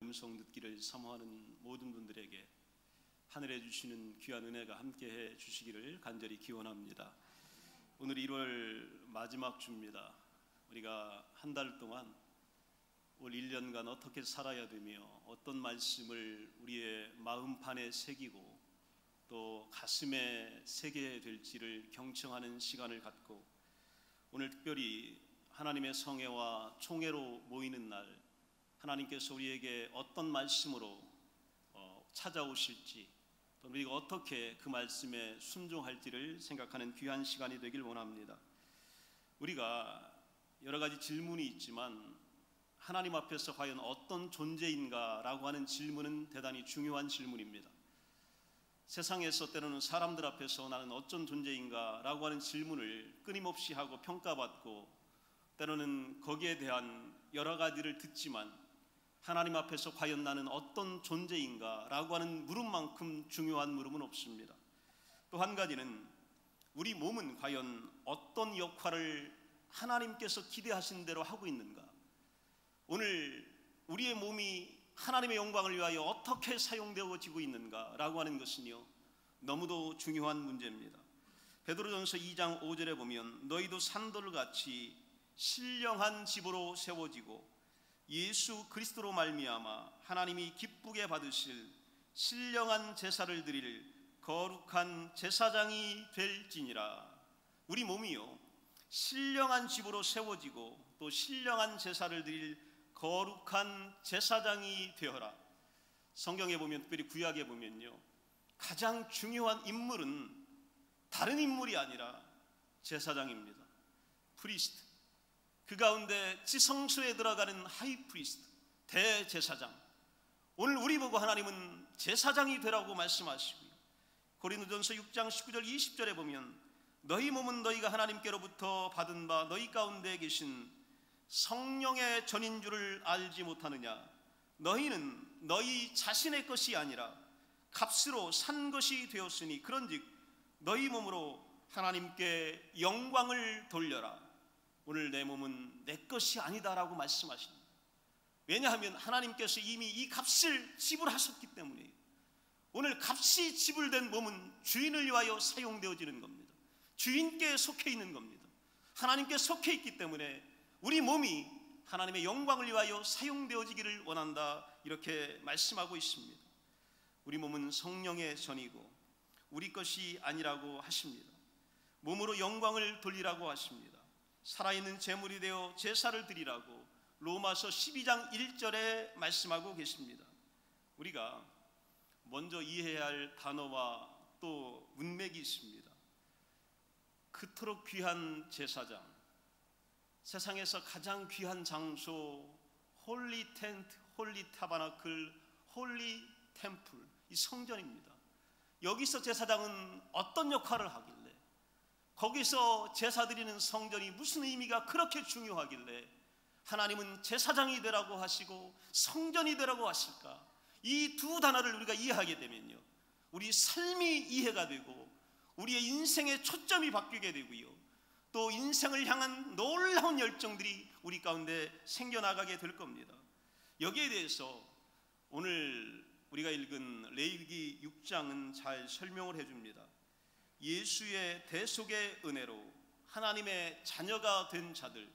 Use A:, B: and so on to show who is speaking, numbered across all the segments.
A: 음성 듣기를 사모하는 모든 분들에게 하늘에 주시는 귀한 은혜가 함께해 주시기를 간절히 기원합니다. 오늘 1월 마지막 주입니다. 우리가 한 달 동안 올 1년간 어떻게 살아야 되며 어떤 말씀을 우리의 마음판에 새기고 또 가슴에 새겨야 될지를 경청하는 시간을 갖고 오늘 특별히 하나님의 성회와 총회로 모이는 날 하나님께서 우리에게 어떤 말씀으로 찾아오실지 또 우리가 어떻게 그 말씀에 순종할지를 생각하는 귀한 시간이 되길 원합니다. 우리가 여러 가지 질문이 있지만 하나님 앞에서 과연 어떤 존재인가라고 하는 질문은 대단히 중요한 질문입니다. 세상에서 때로는 사람들 앞에서 나는 어떤 존재인가라고 하는 질문을 끊임없이 하고 평가받고 때로는 거기에 대한 여러 가지를 듣지만 하나님 앞에서 과연 나는 어떤 존재인가라고 하는 물음만큼 중요한 물음은 없습니다. 또 한 가지는 우리 몸은 과연 어떤 역할을 하나님께서 기대하신 대로 하고 있는가? 오늘 우리의 몸이 하나님의 영광을 위하여 어떻게 사용되어지고 있는가라고 하는 것은요 너무도 중요한 문제입니다. 베드로전서 2장 5절에 보면 너희도 산돌같이 신령한 집으로 세워지고 예수 그리스도로 말미암아 하나님이 기쁘게 받으실 신령한 제사를 드릴 거룩한 제사장이 될지니라. 우리 몸이요 신령한 집으로 세워지고 또 신령한 제사를 드릴 거룩한 제사장이 되어라. 성경에 보면 특별히 구약에 보면요 가장 중요한 인물은 다른 인물이 아니라 제사장입니다. 프리스트. 그 가운데 지성소에 들어가는 하이프리스트, 대제사장. 오늘 우리 보고 하나님은 제사장이 되라고 말씀하시고요. 고린도전서 6장 19절 20절에 보면 너희 몸은 너희가 하나님께로부터 받은 바 너희 가운데 계신 성령의 전인 줄을 알지 못하느냐. 너희는 너희 자신의 것이 아니라 값으로 산 것이 되었으니 그런즉 너희 몸으로 하나님께 영광을 돌려라. 오늘 내 몸은 내 것이 아니다라고 말씀하십니다. 왜냐하면 하나님께서 이미 이 값을 지불하셨기 때문이에요. 오늘 값이 지불된 몸은 주인을 위하여 사용되어지는 겁니다. 주인께 속해 있는 겁니다. 하나님께 속해 있기 때문에 우리 몸이 하나님의 영광을 위하여 사용되어지기를 원한다 이렇게 말씀하고 있습니다. 우리 몸은 성령의 전이고 우리 것이 아니라고 하십니다. 몸으로 영광을 돌리라고 하십니다. 살아있는 제물이 되어 제사를 드리라고 로마서 12장 1절에 말씀하고 계십니다. 우리가 먼저 이해해야 할 단어와 또 문맥이 있습니다. 그토록 귀한 제사장, 세상에서 가장 귀한 장소, 홀리 텐트, 홀리 타버나클, 홀리 템플, 이 성전입니다. 여기서 제사장은 어떤 역할을 하길래, 거기서 제사 드리는 성전이 무슨 의미가 그렇게 중요하길래 하나님은 제사장이 되라고 하시고 성전이 되라고 하실까? 이 두 단어를 우리가 이해하게 되면요 우리 삶이 이해가 되고 우리의 인생의 초점이 바뀌게 되고요 또 인생을 향한 놀라운 열정들이 우리 가운데 생겨나가게 될 겁니다. 여기에 대해서 오늘 우리가 읽은 레위기 6장은 잘 설명을 해줍니다. 예수의 대속의 은혜로 하나님의 자녀가 된 자들,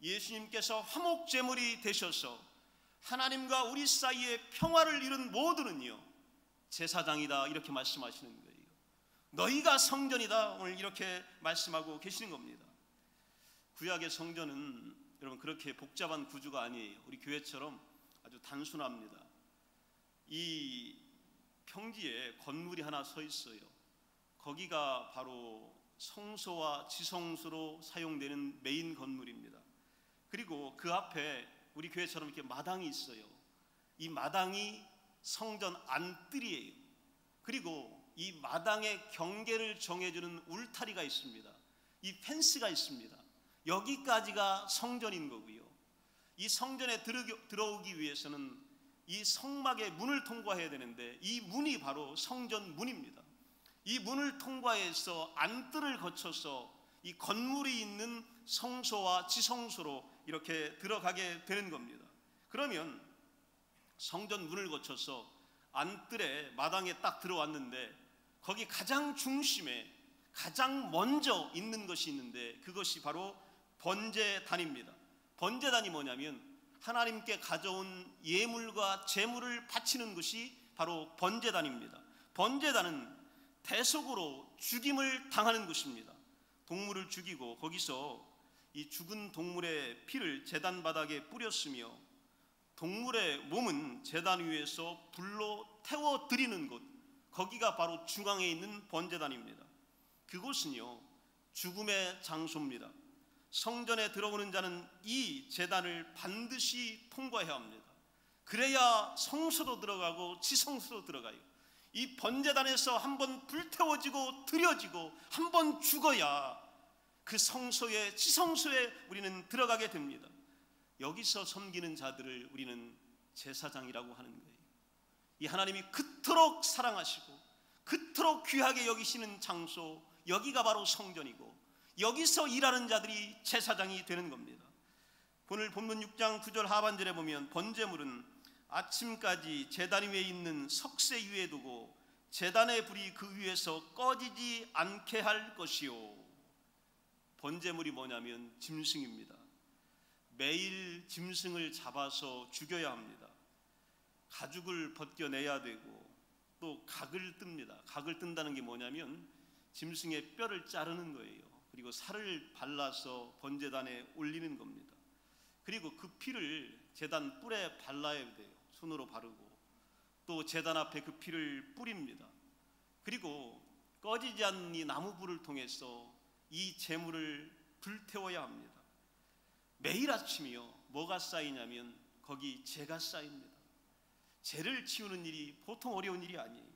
A: 예수님께서 화목제물이 되셔서 하나님과 우리 사이에 평화를 이룬 모두는요 제사장이다 이렇게 말씀하시는 거예요. 너희가 성전이다 오늘 이렇게 말씀하고 계시는 겁니다. 구약의 성전은 여러분 그렇게 복잡한 구조가 아니에요. 우리 교회처럼 아주 단순합니다. 이 평지에 건물이 하나 서 있어요. 거기가 바로 성소와 지성소로 사용되는 메인 건물입니다. 그리고 그 앞에 우리 교회처럼 이렇게 마당이 있어요. 이 마당이 성전 안뜰이에요. 그리고 이 마당의 경계를 정해주는 울타리가 있습니다. 이 펜스가 있습니다. 여기까지가 성전인 거고요. 이 성전에 들어오기 위해서는 이 성막의 문을 통과해야 되는데 이 문이 바로 성전 문입니다. 이 문을 통과해서 안뜰을 거쳐서 이 건물이 있는 성소와 지성소로 이렇게 들어가게 되는 겁니다. 그러면 성전 문을 거쳐서 안뜰에 마당에 딱 들어왔는데 거기 가장 중심에 가장 먼저 있는 것이 있는데 그것이 바로 번제단입니다. 번제단이 뭐냐면 하나님께 가져온 예물과 제물을 바치는 것이 바로 번제단입니다. 번제단은 대속으로 죽임을 당하는 것입니다. 동물을 죽이고 거기서 이 죽은 동물의 피를 제단 바닥에 뿌렸으며 동물의 몸은 제단 위에서 불로 태워 드리는 곳, 거기가 바로 중앙에 있는 번제단입니다. 그곳은요 죽음의 장소입니다. 성전에 들어오는 자는 이 제단을 반드시 통과해야 합니다. 그래야 성소로 들어가고 지성소로 들어가요. 이 번제단에서 한번 불태워지고 드려지고 한번 죽어야 그 성소에 지성소에 우리는 들어가게 됩니다. 여기서 섬기는 자들을 우리는 제사장이라고 하는 거예요. 이 하나님이 그토록 사랑하시고 그토록 귀하게 여기시는 장소, 여기가 바로 성전이고 여기서 일하는 자들이 제사장이 되는 겁니다. 오늘 본문 6장 9절 하반절에 보면 번제물은 아침까지 제단 위에 있는 석쇠 위에 두고 제단의 불이 그 위에서 꺼지지 않게 할 것이요. 번제물이 뭐냐면 짐승입니다. 매일 짐승을 잡아서 죽여야 합니다. 가죽을 벗겨내야 되고 또 각을 뜹니다. 각을 뜬다는 게 뭐냐면 짐승의 뼈를 자르는 거예요. 그리고 살을 발라서 번제단에 올리는 겁니다. 그리고 그 피를 제단 뿔에 발라야 돼요. 손으로 바르고 또 제단 앞에 그 피를 뿌립니다. 그리고 꺼지지 않는 이 나무불을 통해서 이 제물을 불태워야 합니다. 매일 아침이요 뭐가 쌓이냐면 거기 재가 쌓입니다. 재를 치우는 일이 보통 어려운 일이 아니에요.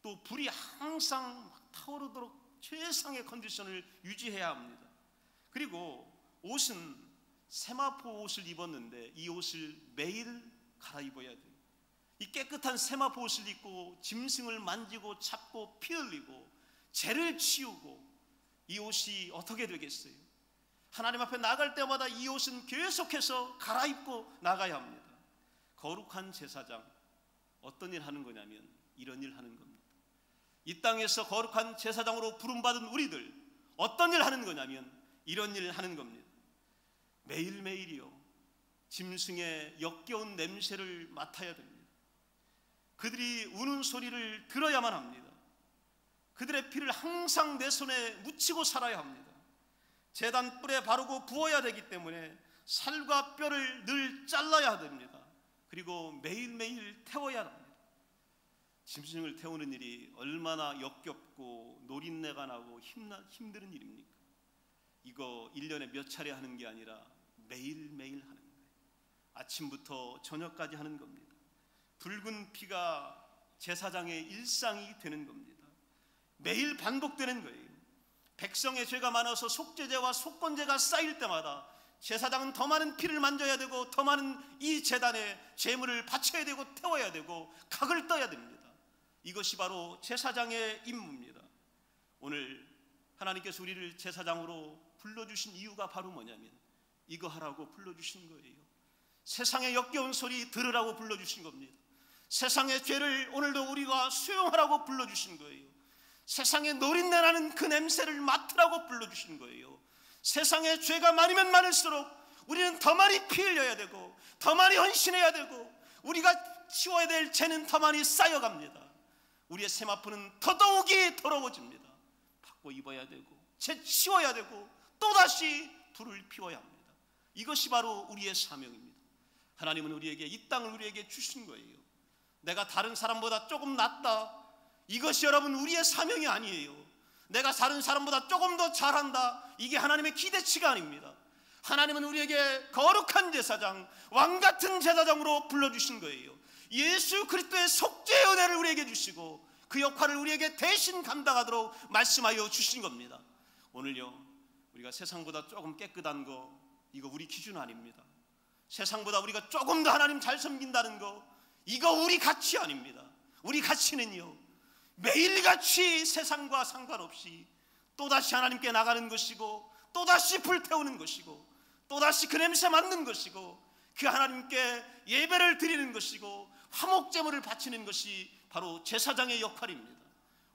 A: 또 불이 항상 막 타오르도록 최상의 컨디션을 유지해야 합니다. 그리고 옷은 세마포 옷을 입었는데 이 옷을 매일 갈아입어야 돼요. 이 깨끗한 세마포 옷을 입고 짐승을 만지고 잡고 피 흘리고 재를 치우고 이 옷이 어떻게 되겠어요? 하나님 앞에 나갈 때마다 이 옷은 계속해서 갈아입고 나가야 합니다. 거룩한 제사장 어떤 일 하는 거냐면 이런 일 하는 겁니다. 이 땅에서 거룩한 제사장으로 부름받은 우리들 어떤 일 하는 거냐면 이런 일 하는 겁니다. 매일매일이요 짐승의 역겨운 냄새를 맡아야 됩니다. 그들이 우는 소리를 들어야만 합니다. 그들의 피를 항상 내 손에 묻히고 살아야 합니다. 제단 뿔에 바르고 부어야 되기 때문에 살과 뼈를 늘 잘라야 됩니다. 그리고 매일매일 태워야 합니다. 짐승을 태우는 일이 얼마나 역겹고 노린내가 나고 힘든 일입니까? 이거 1년에 몇 차례 하는 게 아니라 매일매일 하는 거예요. 아침부터 저녁까지 하는 겁니다. 붉은 피가 제사장의 일상이 되는 겁니다. 매일 반복되는 거예요. 백성의 죄가 많아서 속죄제와 속건제가 쌓일 때마다 제사장은 더 많은 피를 만져야 되고 더 많은 이 제단에 제물을 바쳐야 되고 태워야 되고 각을 떠야 됩니다. 이것이 바로 제사장의 임무입니다. 오늘 하나님께서 우리를 제사장으로 불러주신 이유가 바로 뭐냐면 이거 하라고 불러주신 거예요. 세상의 역겨운 소리 들으라고 불러주신 겁니다. 세상의 죄를 오늘도 우리가 수용하라고 불러주신 거예요. 세상에 노린내나는 그 냄새를 맡으라고 불러주신 거예요. 세상에 죄가 많으면 많을수록 우리는 더 많이 피 흘려야 되고 더 많이 헌신해야 되고 우리가 치워야 될 죄는 더 많이 쌓여갑니다. 우리의 세마포는 더더욱이 더러워집니다. 바꿔 입어야 되고 죄 치워야 되고 또다시 불을 피워야 합니다. 이것이 바로 우리의 사명입니다. 하나님은 우리에게 이 땅을 우리에게 주신 거예요. 내가 다른 사람보다 조금 낫다, 이것이 여러분 우리의 사명이 아니에요. 내가 다른 사람보다 조금 더 잘한다, 이게 하나님의 기대치가 아닙니다. 하나님은 우리에게 거룩한 제사장, 왕같은 제사장으로 불러주신 거예요. 예수 그리스도의 속죄의 은혜를 우리에게 주시고 그 역할을 우리에게 대신 감당하도록 말씀하여 주신 겁니다. 오늘요 우리가 세상보다 조금 깨끗한 거, 이거 우리 기준 아닙니다. 세상보다 우리가 조금 더 하나님 잘 섬긴다는 거, 이거 우리 가치 아닙니다. 우리 가치는요 매일같이 세상과 상관없이 또다시 하나님께 나가는 것이고 또다시 불태우는 것이고 또다시 그 냄새 맡는 것이고 그 하나님께 예배를 드리는 것이고 화목제물을 바치는 것이 바로 제사장의 역할입니다.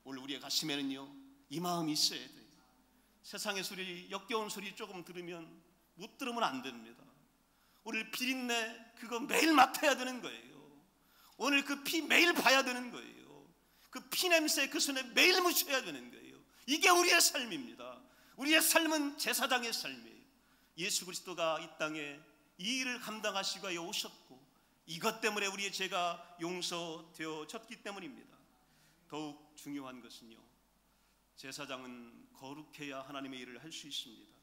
A: 오늘 우리의 가슴에는요, 이 마음이 있어야 돼요. 세상의 소리, 역겨운 소리 조금 들으면 못 들으면 안 됩니다. 오늘 비린내 그거 매일 맡아야 되는 거예요. 오늘 그 피 매일 봐야 되는 거예요. 그 피 냄새 그 손에 매일 묻혀야 되는 거예요. 이게 우리의 삶입니다. 우리의 삶은 제사장의 삶이에요. 예수 그리스도가 이 땅에 이 일을 감당하시고 오셨고 이것 때문에 우리의 죄가 용서되어졌기 때문입니다. 더욱 중요한 것은요, 제사장은 거룩해야 하나님의 일을 할 수 있습니다.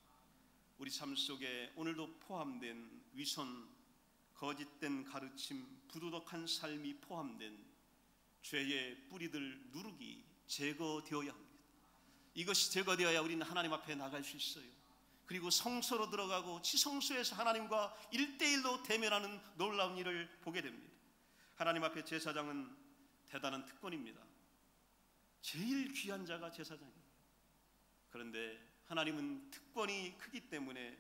A: 우리 삶 속에 오늘도 포함된 위선, 거짓된 가르침, 부도덕한 삶이 포함된 죄의 뿌리들 누룩이 제거되어야 합니다. 이것이 제거되어야 우리는 하나님 앞에 나갈 수 있어요. 그리고 성소로 들어가고 지성소에서 하나님과 1대1로 대면하는 놀라운 일을 보게 됩니다. 하나님 앞에 제사장은 대단한 특권입니다. 제일 귀한 자가 제사장이에요. 그런데 하나님은 특권이 크기 때문에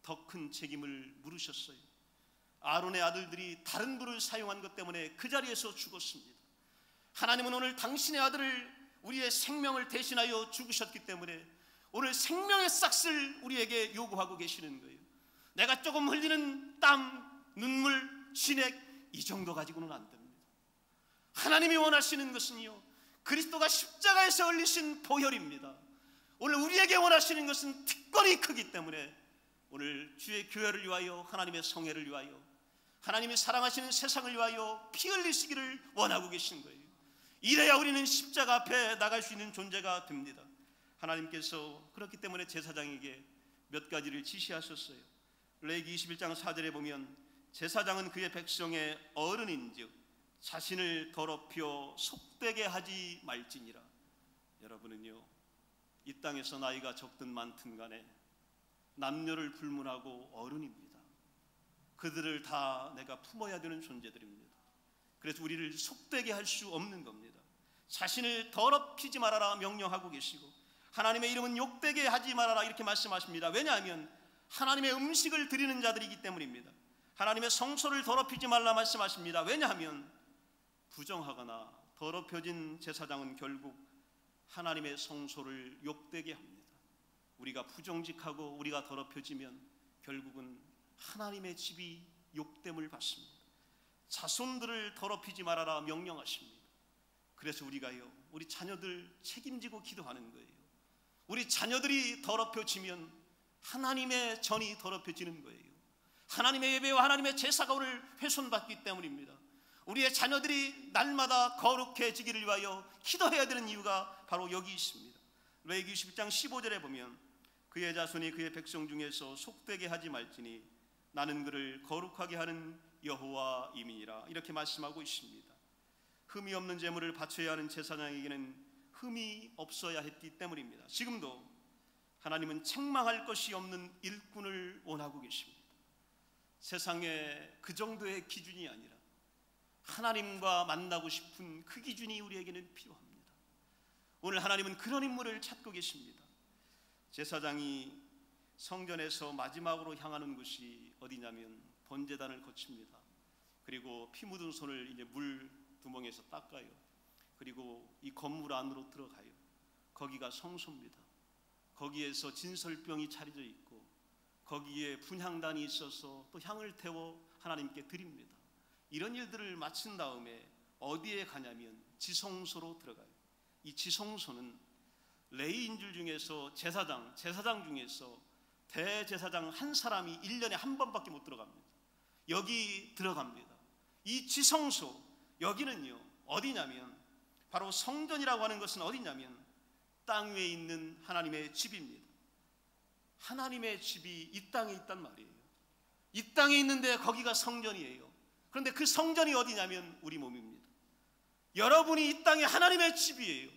A: 더 큰 책임을 물으셨어요. 아론의 아들들이 다른 불을 사용한 것 때문에 그 자리에서 죽었습니다. 하나님은 오늘 당신의 아들을, 우리의 생명을 대신하여 죽으셨기 때문에 오늘 생명의 싹을 우리에게 요구하고 계시는 거예요. 내가 조금 흘리는 땀, 눈물, 진액 이 정도 가지고는 안 됩니다. 하나님이 원하시는 것은요, 그리스도가 십자가에서 흘리신 보혈입니다. 오늘 우리에게 원하시는 것은 특권이 크기 때문에 오늘 주의 교회를 위하여, 하나님의 성회를 위하여, 하나님이 사랑하시는 세상을 위하여 피 흘리시기를 원하고 계신 거예요. 이래야 우리는 십자가 앞에 나갈 수 있는 존재가 됩니다. 하나님께서 그렇기 때문에 제사장에게 몇 가지를 지시하셨어요. 레위기 21장 4절에 보면 제사장은 그의 백성의 어른인즉 자신을 더럽혀 속되게 하지 말지니라. 여러분은요, 이 땅에서 나이가 적든 많든 간에 남녀를 불문하고 어른입니다. 그들을 다 내가 품어야 되는 존재들입니다. 그래서 우리를 속되게 할 수 없는 겁니다. 자신을 더럽히지 말아라 명령하고 계시고 하나님의 이름은 욕되게 하지 말아라 이렇게 말씀하십니다. 왜냐하면 하나님의 음식을 드리는 자들이기 때문입니다. 하나님의 성소를 더럽히지 말라 말씀하십니다. 왜냐하면 부정하거나 더럽혀진 제사장은 결국 하나님의 성소를 욕되게 합니다. 우리가 부정직하고 우리가 더럽혀지면 결국은 하나님의 집이 욕됨을 받습니다. 자손들을 더럽히지 말아라 명령하십니다. 그래서 우리가요, 우리 자녀들 책임지고 기도하는 거예요. 우리 자녀들이 더럽혀지면 하나님의 전이 더럽혀지는 거예요. 하나님의 예배와 하나님의 제사가 오늘 훼손받기 때문입니다. 우리의 자녀들이 날마다 거룩해지기를 위하여 기도해야 되는 이유가 바로 여기 있습니다. 레위기 21장 15절에 보면 그의 자손이 그의 백성 중에서 속되게 하지 말지니 나는 그를 거룩하게 하는 여호와임이니라 이렇게 말씀하고 있습니다. 흠이 없는 제물을 바쳐야 하는 제사장에게는 흠이 없어야 했기 때문입니다. 지금도 하나님은 책망할 것이 없는 일꾼을 원하고 계십니다. 세상에 그 정도의 기준이 아니라 하나님과 만나고 싶은 그 기준이 우리에게는 필요합니다. 오늘 하나님은 그런 인물을 찾고 계십니다. 제사장이 성전에서 마지막으로 향하는 곳이 어디냐면 번제단을 거칩니다. 그리고 피 묻은 손을 이제 물 두멍에서 닦아요. 그리고 이 건물 안으로 들어가요. 거기가 성소입니다. 거기에서 진설병이 차려져 있고 거기에 분향단이 있어서 또 향을 태워 하나님께 드립니다. 이런 일들을 마친 다음에 어디에 가냐면 지성소로 들어가요. 이 지성소는 레위인들 중에서 제사장 중에서 대제사장 한 사람이 1년에 한 번밖에 못 들어갑니다. 여기 들어갑니다. 이 지성소, 여기는요 어디냐면 바로 성전이라고 하는 것은 어디냐면 땅 위에 있는 하나님의 집입니다. 하나님의 집이 이 땅에 있단 말이에요. 이 땅에 있는데 거기가 성전이에요. 그런데 그 성전이 어디냐면 우리 몸입니다. 여러분이 이 땅에 하나님의 집이에요.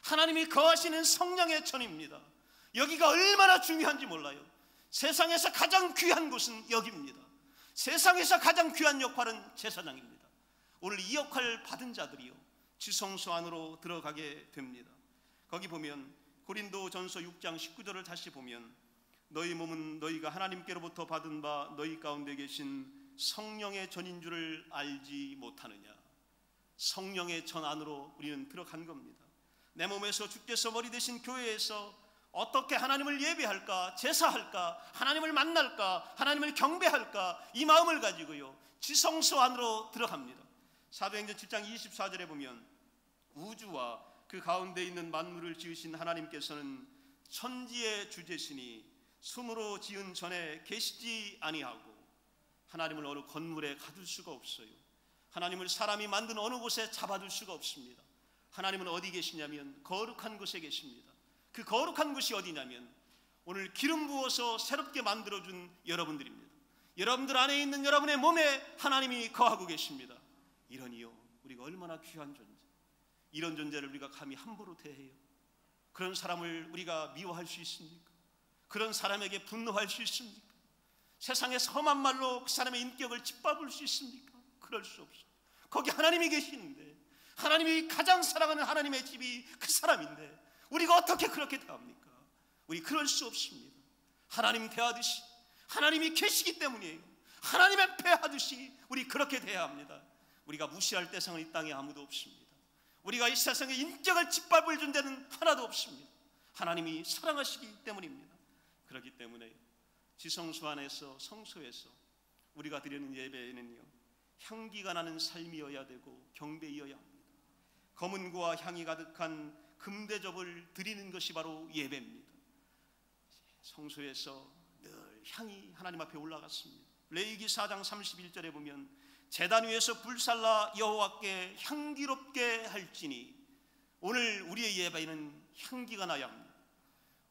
A: 하나님이 거하시는 성령의 전입니다. 여기가 얼마나 중요한지 몰라요. 세상에서 가장 귀한 곳은 여기입니다. 세상에서 가장 귀한 역할은 제사장입니다. 오늘 이 역할을 받은 자들이요 지성소 안으로 들어가게 됩니다. 거기 보면 고린도전서 6장 19절을 다시 보면 너희 몸은 너희가 하나님께로부터 받은 바 너희 가운데 계신 성령의 전인 줄을 알지 못하느냐? 성령의 전 안으로 우리는 들어간 겁니다. 내 몸에서 주께서 머리 되신 교회에서 어떻게 하나님을 예배할까, 제사할까, 하나님을 만날까, 하나님을 경배할까, 이 마음을 가지고요 지성소 안으로 들어갑니다. 사도행전 7장 24절에 보면 우주와 그 가운데 있는 만물을 지으신 하나님께서는 천지의 주제시니 숨으로 지은 전에 계시지 아니하고 하나님을 어느 건물에 가둘 수가 없어요. 하나님을 사람이 만든 어느 곳에 잡아둘 수가 없습니다. 하나님은 어디 계시냐면 거룩한 곳에 계십니다. 그 거룩한 곳이 어디냐면 오늘 기름 부어서 새롭게 만들어준 여러분들입니다. 여러분들 안에 있는 여러분의 몸에 하나님이 거하고 계십니다. 이러니요 우리가 얼마나 귀한 존재, 이런 존재를 우리가 감히 함부로 대해요? 그런 사람을 우리가 미워할 수 있습니까? 그런 사람에게 분노할 수 있습니까? 세상에서 험한 말로 그 사람의 인격을 짓밟을 수 있습니까? 그럴 수 없어요. 거기 하나님이 계시는데, 하나님이 가장 사랑하는 하나님의 집이 그 사람인데 우리가 어떻게 그렇게 대합니까? 우리 그럴 수 없습니다. 하나님 대하듯이, 하나님이 계시기 때문이에요. 하나님 앞에 하듯이 우리 그렇게 대해야 합니다. 우리가 무시할 대상은 이 땅에 아무도 없습니다. 우리가 이 세상에 인격을 짓밟을 존재는 하나도 없습니다. 하나님이 사랑하시기 때문입니다. 그렇기 때문에 지성소 안에서, 성소에서 우리가 드리는 예배에는요 향기가 나는 삶이어야 되고 경배이어야 합니다. 검은고와 향이 가득한 금대접을 드리는 것이 바로 예배입니다. 성소에서 늘 향이 하나님 앞에 올라갔습니다. 레위기 4장 31절에 보면 제단 위에서 불살라 여호와께 향기롭게 할지니, 오늘 우리의 예배에는 향기가 나야 합니다.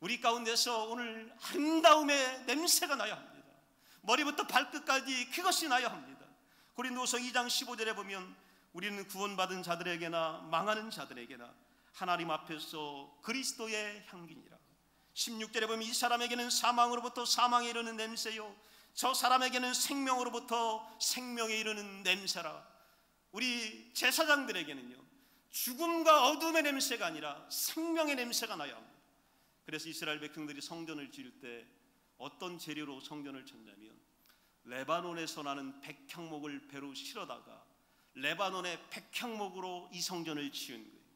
A: 우리 가운데서 오늘 아름다움의 냄새가 나야 합니다. 머리부터 발끝까지 그것이 나야 합니다. 고린도서 2장 15절에 보면 우리는 구원받은 자들에게나 망하는 자들에게나 하나님 앞에서 그리스도의 향기니라. 16절에 보면 이 사람에게는 사망으로부터 사망에 이르는 냄새요 저 사람에게는 생명으로부터 생명에 이르는 냄새라. 우리 제사장들에게는요 죽음과 어둠의 냄새가 아니라 생명의 냄새가 나야 합니다. 그래서 이스라엘 백성들이 성전을 지을 때 어떤 재료로 성전을 쳤냐면 레바논에서 나는 백향목을 배로 실어다가 레바논의 백향목으로 이 성전을 지은 거예요.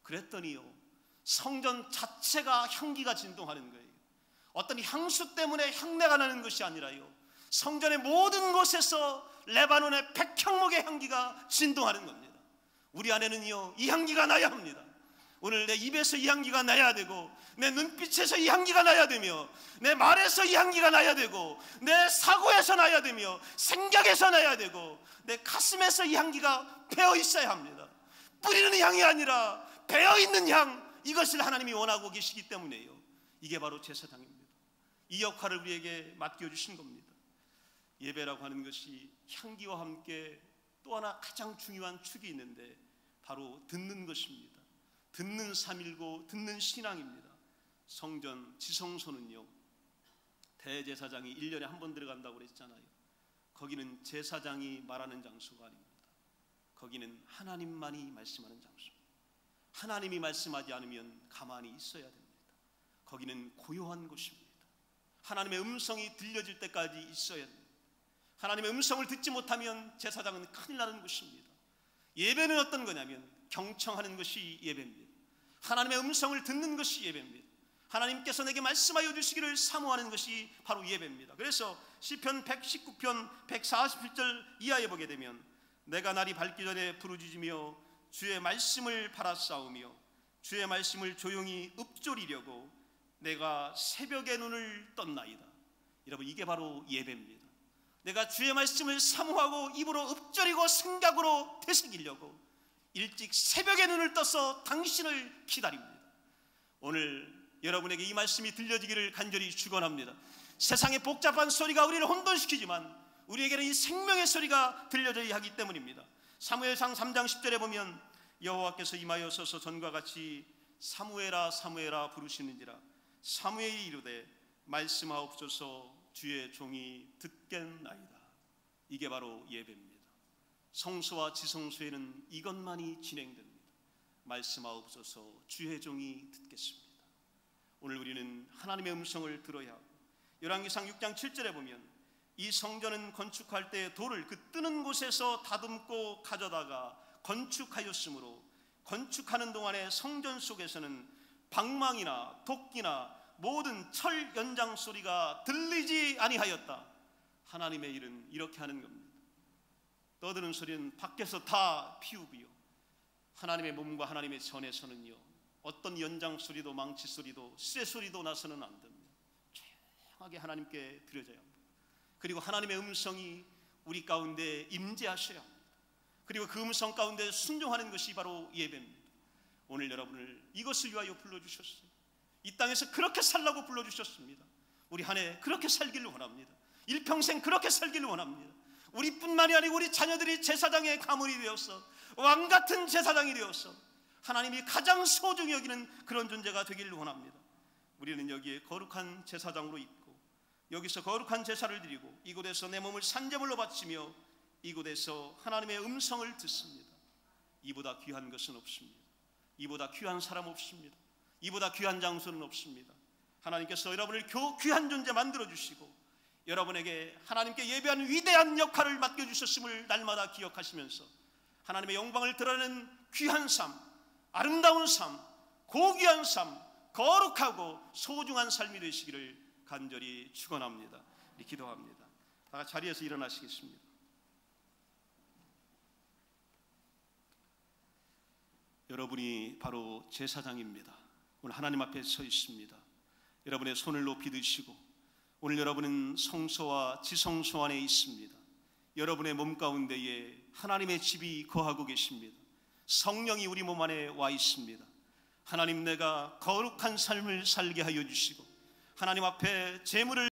A: 그랬더니요 성전 자체가 향기가 진동하는 거예요. 어떤 향수 때문에 향내가 나는 것이 아니라요 성전의 모든 곳에서 레바논의 백향목의 향기가 진동하는 겁니다. 우리 안에는요 이 향기가 나야 합니다. 오늘 내 입에서 이 향기가 나야 되고, 내 눈빛에서 이 향기가 나야 되며, 내 말에서 이 향기가 나야 되고, 내 사고에서 나야 되며, 생각에서 나야 되고, 내 가슴에서 이 향기가 배어 있어야 합니다. 뿌리는 향이 아니라 배어 있는 향, 이것을 하나님이 원하고 계시기 때문에요. 이게 바로 제사장입니다. 이 역할을 우리에게 맡겨주신 겁니다. 예배라고 하는 것이 향기와 함께 또 하나 가장 중요한 축이 있는데 바로 듣는 것입니다. 듣는 삼일고 듣는 신앙입니다. 성전 지성소는요 대제사장이 1년에 한 번 들어간다고 그랬잖아요. 거기는 제사장이 말하는 장소가 아닙니다. 거기는 하나님만이 말씀하는 장소입니다. 하나님이 말씀하지 않으면 가만히 있어야 됩니다. 거기는 고요한 곳입니다. 하나님의 음성이 들려질 때까지 있어야 됩니다. 하나님의 음성을 듣지 못하면 제사장은 큰일 나는 곳입니다. 예배는 어떤 거냐면 경청하는 것이 예배입니다. 하나님의 음성을 듣는 것이 예배입니다. 하나님께서 내게 말씀하여 주시기를 사모하는 것이 바로 예배입니다. 그래서 시편 119편 147절 이하에 보게 되면 내가 날이 밝기 전에 부르짖으며 주의 말씀을 바라싸우며 주의 말씀을 조용히 읊조리려고 내가 새벽의 눈을 떴나이다. 여러분 이게 바로 예배입니다. 내가 주의 말씀을 사모하고 입으로 읊조리고 생각으로 되새기려고 일찍 새벽의 눈을 떠서 당신을 기다립니다. 오늘 여러분에게 이 말씀이 들려지기를 간절히 축원합니다. 세상의 복잡한 소리가 우리를 혼돈시키지만 우리에게는 이 생명의 소리가 들려져야 하기 때문입니다. 사무엘상 3장 10절에 보면 여호와께서 임하여 서서 전과 같이 사무엘아 사무엘아 부르시는지라 사무엘이 이르되 말씀하옵소서 주의 종이 듣겠나이다. 이게 바로 예배입니다. 성소와 지성소에는 이것만이 진행됩니다. 말씀하옵소서 주의 종이 듣겠습니다. 오늘 우리는 하나님의 음성을 들어야 하고 열왕기상 6장 7절에 보면 이 성전은 건축할 때 돌을 그 뜨는 곳에서 다듬고 가져다가 건축하였으므로 건축하는 동안에 성전 속에서는 방망이나 도끼나 모든 철 연장 소리가 들리지 아니하였다. 하나님의 일은 이렇게 하는 겁니다. 떠드는 소리는 밖에서 다 피우고요, 하나님의 몸과 하나님의 전에서는요, 어떤 연장 소리도 망치 소리도 쇠 소리도 나서는 안 됩니다. 조용하게 하나님께 드려져야 합니다. 그리고 하나님의 음성이 우리 가운데 임재하셔야 합니다. 그리고 그 음성 가운데 순종하는 것이 바로 예배입니다. 오늘 여러분을 이것을 위하여 불러주셨어요. 이 땅에서 그렇게 살라고 불러주셨습니다. 우리 한 해 그렇게 살기를 원합니다. 일평생 그렇게 살기를 원합니다. 우리뿐만이 아니고 우리 자녀들이 제사장의 가문이 되어서 왕같은 제사장이 되어서 하나님이 가장 소중히 여기는 그런 존재가 되기를 원합니다. 우리는 여기에 거룩한 제사장으로 있고 여기서 거룩한 제사를 드리고 이곳에서 내 몸을 산제물로 바치며 이곳에서 하나님의 음성을 듣습니다. 이보다 귀한 것은 없습니다. 이보다 귀한 사람 없습니다. 이보다 귀한 장소는 없습니다. 하나님께서 여러분을 귀한 존재 만들어주시고 여러분에게 하나님께 예배하는 위대한 역할을 맡겨주셨음을 날마다 기억하시면서 하나님의 영광을 드러내는 귀한 삶, 아름다운 삶, 고귀한 삶, 거룩하고 소중한 삶이 되시기를 간절히 축원합니다. 기도합니다. 다 같이 자리에서 일어나시겠습니다. 여러분이 바로 제사장입니다. 오늘 하나님 앞에 서 있습니다. 여러분의 손을 높이 드시고 오늘 여러분은 성소와 지성소 안에 있습니다. 여러분의 몸 가운데에 하나님의 집이 거하고 계십니다. 성령이 우리 몸 안에 와 있습니다. 하나님, 내가 거룩한 삶을 살게 하여 주시고 하나님 앞에 제물을